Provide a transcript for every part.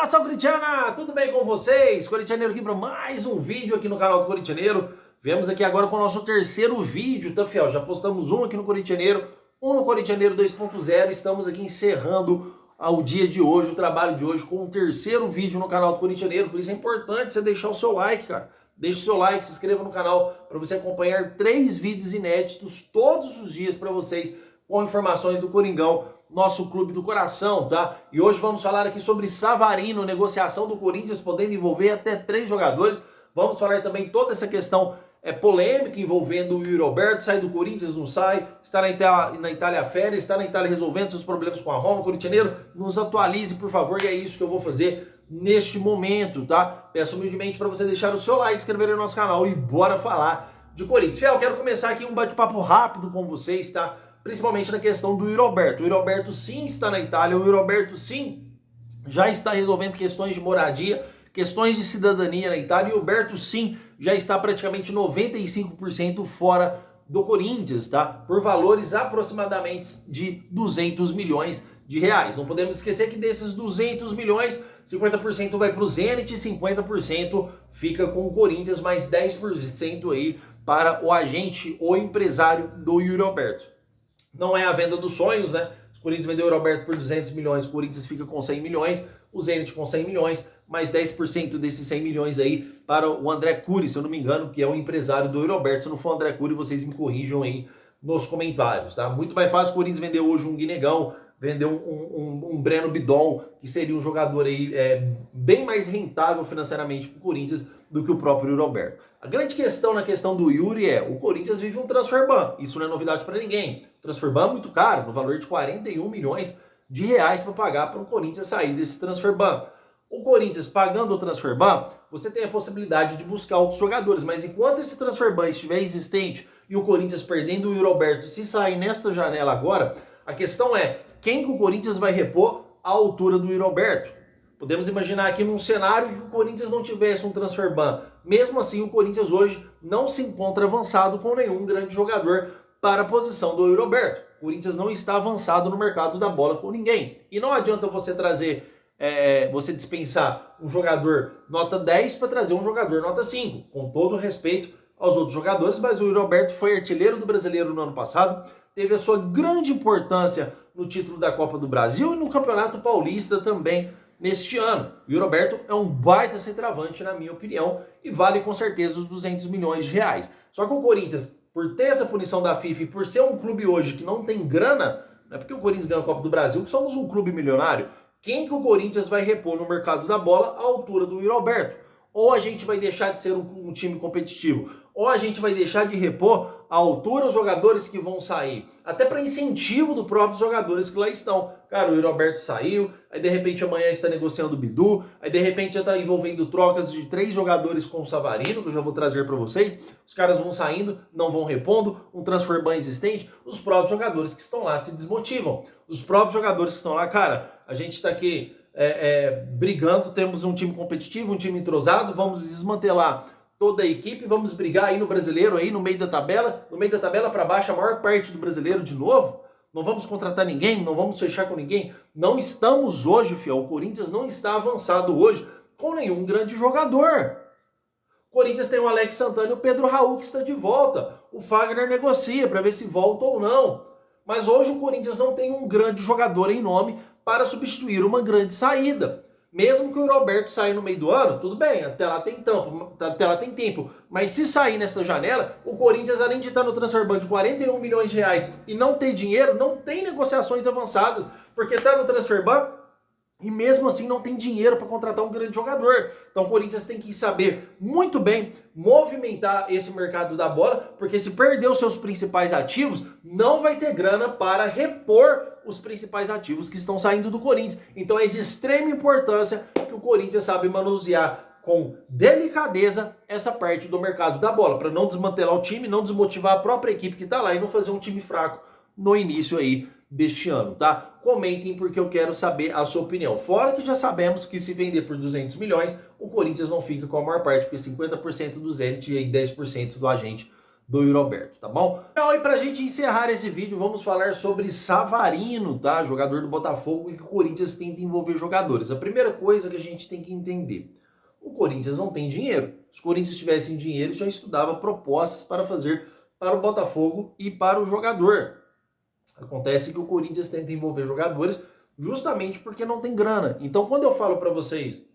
Nação Corintiana, tudo bem com vocês? Corintianeiro aqui para mais um vídeo aqui no canal do Corintianeiro. Viemos aqui agora com o nosso terceiro vídeo, tá, fiel? Já postamos um aqui no Corintianeiro, um no Corintianeiro 2.0. Estamos aqui encerrando o dia de hoje, o trabalho de hoje, com o terceiro vídeo no canal do Corintianeiro. Por isso é importante você deixar o seu like, cara. Deixe o seu like, se inscreva no canal para você acompanhar 3 vídeos inéditos todos os dias para vocês, com informações do Coringão, nosso clube do coração, tá? E hoje vamos falar aqui sobre Savarino, negociação do Corinthians podendo envolver até 3 jogadores. Vamos falar também toda essa questão polêmica envolvendo o Yuri Alberto, sai do Corinthians, não sai, está na Itália férias, está na Itália resolvendo seus problemas com a Roma. Corintianeiro, nos atualize, por favor, e é isso que eu vou fazer neste momento, tá? Peço humildemente para você deixar o seu like, inscrever no nosso canal e bora falar de Corinthians. Fiel, quero começar aqui um bate-papo rápido com vocês, tá? Principalmente na questão do Yuri Alberto. O Yuri Alberto sim está na Itália, o Yuri Alberto sim já está resolvendo questões de moradia, questões de cidadania na Itália, e o Alberto sim já está praticamente 95% fora do Corinthians, tá? Por valores aproximadamente de 200 milhões de reais. Não podemos esquecer que desses 200 milhões, 50% vai para o Zenit, 50% fica com o Corinthians, mais 10% aí para o agente ou empresário do Yuri Alberto. Não é a venda dos sonhos, né? O Corinthians vendeu o Roberto por 200 milhões, o Corinthians fica com 100 milhões, o Zenit com 100 milhões, mais 10% desses 100 milhões aí para o André Curi, se eu não me engano, que é o empresário do Roberto. Se não for o André Curi, vocês me corrijam aí nos comentários, tá? Muito mais fácil o Corinthians vender hoje um Guinegão, vender um Breno Bidon, que seria um jogador aí bem mais rentável financeiramente para o Corinthians do que o próprio Yuri Alberto. A grande questão na questão do Yuri é, o Corinthians vive um transfer ban, isso não é novidade para ninguém. Transfer ban muito caro, no valor de 41 milhões de reais para pagar para o Corinthians sair desse transfer ban. O Corinthians pagando o transfer ban, você tem a possibilidade de buscar outros jogadores, mas enquanto esse transfer ban estiver existente e o Corinthians perdendo o Yuri Alberto, se sair nesta janela agora, a questão é, quem que o Corinthians vai repor à altura do Yuri Alberto? Podemos imaginar aqui num cenário que o Corinthians não tivesse um transfer ban. Mesmo assim, o Corinthians hoje não se encontra avançado com nenhum grande jogador para a posição do Yuri Alberto. O Corinthians não está avançado no mercado da bola com ninguém. E não adianta você trazer, você dispensar um jogador nota 10 para trazer um jogador nota 5. Com todo respeito aos outros jogadores, mas o Yuri Alberto foi artilheiro do Brasileiro no ano passado, teve a sua grande importância no título da Copa do Brasil e no Campeonato Paulista também neste ano. O Yuri Alberto é um baita centroavante, na minha opinião, e vale com certeza os 200 milhões de reais. Só que o Corinthians, por ter essa punição da FIFA e por ser um clube hoje que não tem grana, não é porque o Corinthians ganha a Copa do Brasil que somos um clube milionário, quem que o Corinthians vai repor no mercado da bola à altura do Yuri Alberto? Ou a gente vai deixar de ser um time competitivo, ou a gente vai deixar de repor à altura os jogadores que vão sair, até para incentivo dos próprios jogadores que lá estão. Cara, o Yuri Alberto saiu, aí de repente amanhã está negociando o Bidu, aí de repente já está envolvendo trocas de 3 jogadores com o Savarino, que eu já vou trazer para vocês. Os caras vão saindo, não vão repondo, um transfer ban existente, os próprios jogadores que estão lá se desmotivam. Os próprios jogadores que estão lá, cara, a gente está aqui brigando, temos um time competitivo, um time entrosado, vamos desmantelar toda a equipe, vamos brigar aí no Brasileiro, aí no meio da tabela para baixo, a maior parte do Brasileiro de novo. Não vamos contratar ninguém, não vamos fechar com ninguém. Não estamos hoje, fiel, o Corinthians não está avançado hoje com nenhum grande jogador. O Corinthians tem o Alex Santana e o Pedro Raul que está de volta. O Fagner negocia para ver se volta ou não. Mas hoje o Corinthians não tem um grande jogador em nome para substituir uma grande saída. Mesmo que o Roberto saia no meio do ano, tudo bem, até lá tem tempo. Mas se sair nessa janela, o Corinthians, além de estar no transfer ban de 41 milhões de reais e não ter dinheiro, não tem negociações avançadas, porque está no transfer ban e mesmo assim não tem dinheiro para contratar um grande jogador. Então o Corinthians tem que saber muito bem movimentar esse mercado da bola, porque se perder os seus principais ativos, não vai ter grana para repor os principais ativos que estão saindo do Corinthians. Então é de extrema importância que o Corinthians sabe manusear com delicadeza essa parte do mercado da bola, para não desmantelar o time, não desmotivar a própria equipe que está lá e não fazer um time fraco no início aí deste ano, tá? Comentem porque eu quero saber a sua opinião. Fora que já sabemos que se vender por 200 milhões, o Corinthians não fica com a maior parte, porque 50% do Zenit e 10% do agente do Yuri Alberto, tá bom? Então, e pra gente encerrar esse vídeo, vamos falar sobre Savarino, tá? Jogador do Botafogo e que o Corinthians tenta envolver jogadores. A primeira coisa que a gente tem que entender, o Corinthians não tem dinheiro. Se o Corinthians tivesse dinheiro, já estudava propostas para fazer para o Botafogo e para o jogador. Acontece que o Corinthians tenta envolver jogadores justamente porque não tem grana. Então, quando eu falo para vocês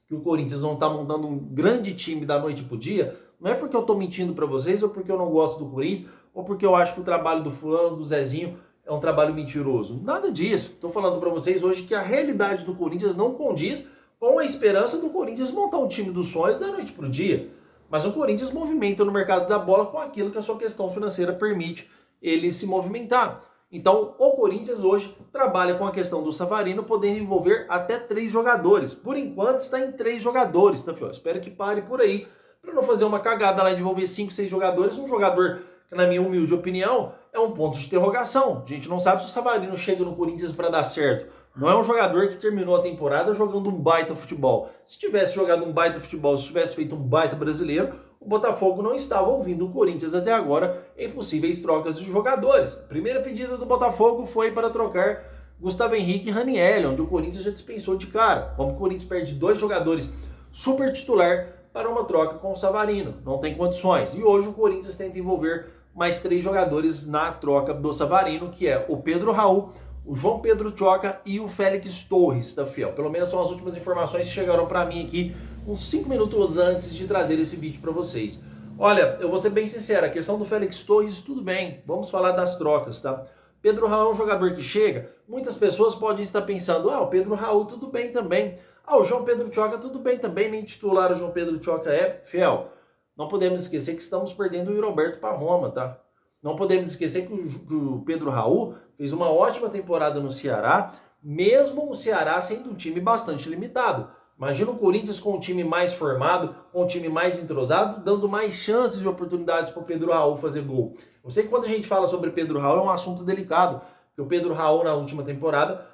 que o Corinthians não está montando um grande time da noite pro dia, não é porque eu estou mentindo para vocês, ou porque eu não gosto do Corinthians, ou porque eu acho que o trabalho do fulano, do Zezinho, é um trabalho mentiroso. Nada disso. Estou falando para vocês hoje que a realidade do Corinthians não condiz com a esperança do Corinthians montar um time dos sonhos da noite pro dia. Mas o Corinthians movimenta no mercado da bola com aquilo que a sua questão financeira permite ele se movimentar. Então, o Corinthians hoje trabalha com a questão do Savarino, podendo envolver até 3 jogadores. Por enquanto, está em 3 jogadores, tá, filho? Espero que pare por aí, para não fazer uma cagada lá de envolver 5, 6 jogadores. Um jogador que, na minha humilde opinião, é um ponto de interrogação. A gente não sabe se o Savarino chega no Corinthians para dar certo. Não é um jogador que terminou a temporada jogando um baita futebol. Se tivesse jogado um baita futebol, se tivesse feito um baita brasileiro, o Botafogo não estava ouvindo o Corinthians até agora em possíveis trocas de jogadores. A primeira pedida do Botafogo foi para trocar Gustavo Henrique e Raniel, onde o Corinthians já dispensou de cara. Como o Corinthians perde 2 jogadores super titular para uma troca com o Savarino. Não tem condições. E hoje o Corinthians tenta envolver mais 3 jogadores na troca do Savarino, que é o Pedro Raul, o João Pedro Tchoca e o Félix Torres, tá, fiel? Pelo menos são as últimas informações que chegaram para mim aqui uns 5 minutos antes de trazer esse vídeo para vocês. Olha, eu vou ser bem sincero, a questão do Félix Torres, tudo bem, vamos falar das trocas, tá? Pedro Raul é um jogador que chega, muitas pessoas podem estar pensando, o Pedro Raul tudo bem também, o João Pedro Tchoca tudo bem também, nem titular o João Pedro Tchoca é, fiel. Não podemos esquecer que estamos perdendo o Yuri Alberto para Roma, tá? Não podemos esquecer que o Pedro Raul fez uma ótima temporada no Ceará, mesmo o Ceará sendo um time bastante limitado. Imagina o Corinthians com um time mais formado, com um time mais entrosado, dando mais chances e oportunidades para o Pedro Raul fazer gol. Eu sei que quando a gente fala sobre Pedro Raul é um assunto delicado, porque o Pedro Raul na última temporada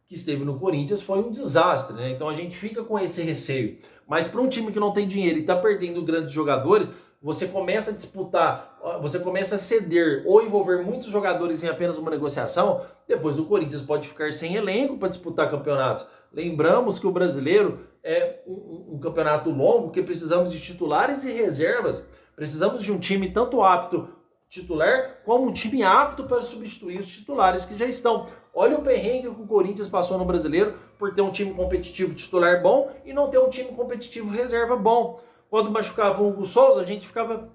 que esteve no Corinthians foi um desastre, né? Então a gente fica com esse receio. Mas para um time que não tem dinheiro e está perdendo grandes jogadores, você começa a disputar, você começa a ceder ou envolver muitos jogadores em apenas uma negociação, depois o Corinthians pode ficar sem elenco para disputar campeonatos. Lembramos que o brasileiro é um campeonato longo, que precisamos de titulares e reservas. Precisamos de um time tanto apto titular, como um time apto para substituir os titulares que já estão. Olha o perrengue que o Corinthians passou no brasileiro por ter um time competitivo titular bom e não ter um time competitivo reserva bom. Quando machucava o Hugo Souza, a gente ficava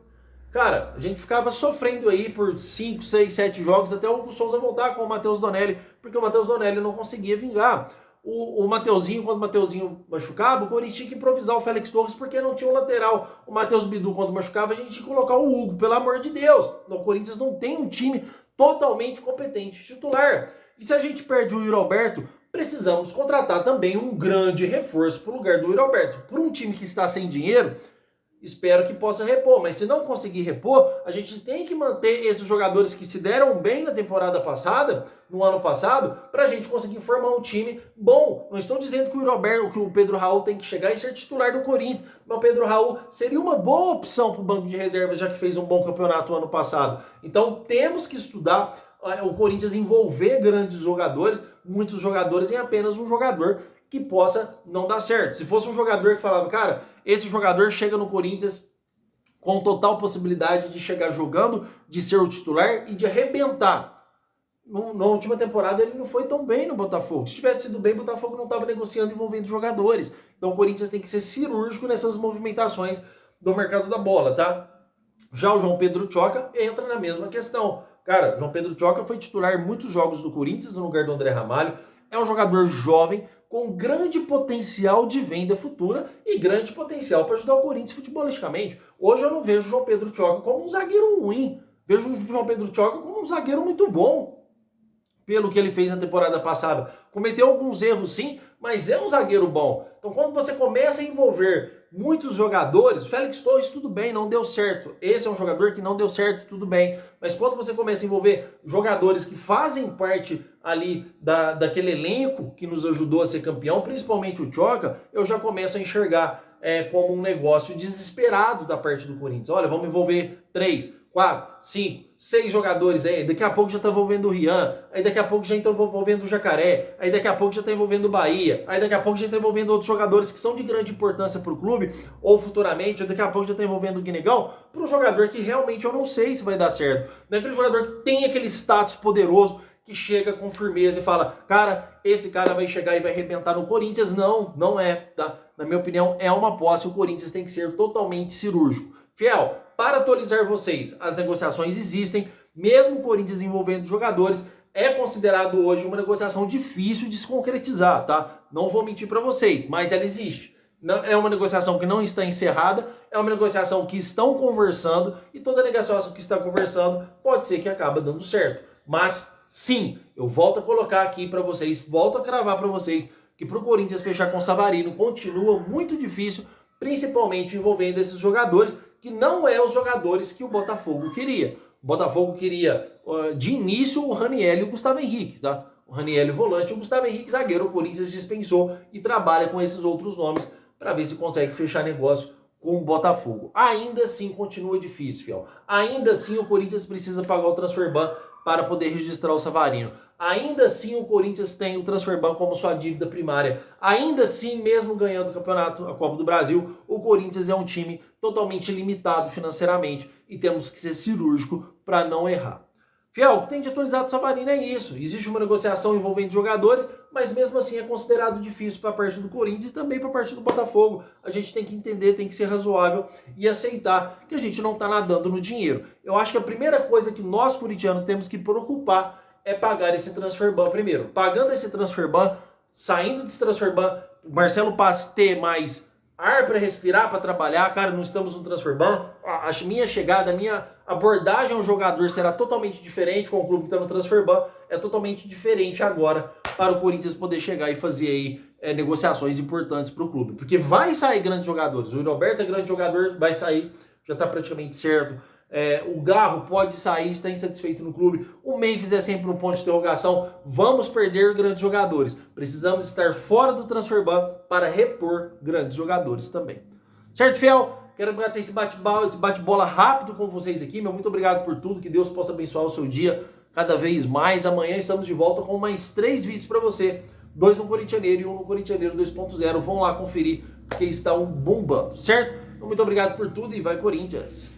sofrendo aí por 5, 6, 7 jogos até o Hugo Souza voltar com o Matheus Donelli, porque o Matheus Donelli não conseguia vingar. O Mateuzinho, quando o Mateuzinho machucava, o Corinthians tinha que improvisar o Félix Torres porque não tinha um lateral. O Matheus Bidu, quando machucava, a gente tinha que colocar o Hugo, pelo amor de Deus. O Corinthians não tem um time totalmente competente titular. E se a gente perde o Yuri Alberto, precisamos contratar também um grande reforço para o lugar do Yuri Alberto. Por um time que está sem dinheiro, espero que possa repor, mas se não conseguir repor, a gente tem que manter esses jogadores que se deram bem na temporada passada, no ano passado, para a gente conseguir formar um time bom. Não estou dizendo que o Yuri Alberto, que o Pedro Raul tem que chegar e ser titular do Corinthians, mas o Pedro Raul seria uma boa opção para o banco de reservas, já que fez um bom campeonato no ano passado. Então temos que estudar o Corinthians envolver grandes jogadores, muitos jogadores, em apenas um jogador que possa não dar certo. Se fosse um jogador que falava, cara, esse jogador chega no Corinthians com total possibilidade de chegar jogando, de ser o titular e de arrebentar. Na última temporada ele não foi tão bem no Botafogo. Se tivesse sido bem, o Botafogo não estava negociando envolvendo jogadores. Então o Corinthians tem que ser cirúrgico nessas movimentações do mercado da bola, tá? Já o João Pedro Tchoca entra na mesma questão. Cara, o João Pedro Tchoca foi titular em muitos jogos do Corinthians no lugar do André Ramalho. É um jogador jovem, com grande potencial de venda futura e grande potencial para ajudar o Corinthians futebolisticamente. Hoje eu não vejo o João Pedro Tchoca como um zagueiro ruim. Vejo o João Pedro Tchoca como um zagueiro muito bom, pelo que ele fez na temporada passada. Cometeu alguns erros sim, mas é um zagueiro bom. Então quando você começa a envolver muitos jogadores, Félix Torres tudo bem, não deu certo. Esse é um jogador que não deu certo, tudo bem. Mas quando você começa a envolver jogadores que fazem parte ali daquele elenco que nos ajudou a ser campeão, principalmente o Tchoca, eu já começo a enxergar como um negócio desesperado da parte do Corinthians. Olha, vamos envolver 3, 4, 5, 6 jogadores aí, daqui a pouco já tá envolvendo o Rian, aí daqui a pouco já tá envolvendo o Jacaré, aí daqui a pouco já tá envolvendo o Bahia, aí daqui a pouco já tá envolvendo outros jogadores que são de grande importância pro clube, ou futuramente, ou daqui a pouco já tá envolvendo o Guinegão, para um jogador que realmente eu não sei se vai dar certo. Não é aquele jogador que tem aquele status poderoso, que chega com firmeza e fala, cara, esse cara vai chegar e vai arrebentar no Corinthians. Não, não é, tá? Na minha opinião, é uma posse, o Corinthians tem que ser totalmente cirúrgico. Fiel, para atualizar vocês, as negociações existem, mesmo o Corinthians envolvendo jogadores, é considerado hoje uma negociação difícil de se concretizar, tá? Não vou mentir para vocês, mas ela existe. É uma negociação que não está encerrada, é uma negociação que estão conversando, e toda negociação que está conversando pode ser que acabe dando certo. Mas, sim, eu volto a colocar aqui para vocês, volto a cravar para vocês, que para o Corinthians fechar com o Savarino continua muito difícil, principalmente envolvendo esses jogadores, que não é os jogadores que o Botafogo queria. O Botafogo queria, de início, o Raniel e o Gustavo Henrique, tá? O Raniel volante e o Gustavo Henrique zagueiro. O Corinthians dispensou e trabalha com esses outros nomes para ver se consegue fechar negócio com o Botafogo. Ainda assim, continua difícil, fiel. Ainda assim, o Corinthians precisa pagar o transfer ban para poder registrar o Savarino. Ainda assim, o Corinthians tem o transfer ban como sua dívida primária. Ainda assim, mesmo ganhando o campeonato, a Copa do Brasil, o Corinthians é um time totalmente limitado financeiramente e temos que ser cirúrgico para não errar. Fiel, o que tem de atualizado o Savarino é isso. Existe uma negociação envolvendo jogadores, mas mesmo assim é considerado difícil para a parte do Corinthians e também para a parte do Botafogo. A gente tem que entender, tem que ser razoável e aceitar que a gente não está nadando no dinheiro. Eu acho que a primeira coisa que nós, corintianos, temos que preocupar é pagar esse transfer ban primeiro. Pagando esse transfer ban, saindo desse transfer ban, o Marcelo Paz ter mais ar para respirar, para trabalhar. Cara, não estamos no transfer ban. A minha chegada, a minha abordagem ao jogador será totalmente diferente com o clube que está no transfer ban. É totalmente diferente agora para o Corinthians poder chegar e fazer aí negociações importantes para o clube. Porque vai sair grandes jogadores. O Roberto é grande jogador, vai sair, já está praticamente certo. O Garro pode sair, está insatisfeito no clube. O Memphis é sempre um ponto de interrogação. Vamos perder grandes jogadores. Precisamos estar fora do transfer ban para repor grandes jogadores também. Certo, fiel? Quero bater esse bate-bola rápido com vocês aqui. Meu muito obrigado por tudo. Que Deus possa abençoar o seu dia cada vez mais. Amanhã estamos de volta com mais 3 vídeos para você. 2 no Corintianeiro e 1 no Corintianeiro 2.0. Vão lá conferir, porque estão bombando, certo? Muito obrigado por tudo e vai Corinthians!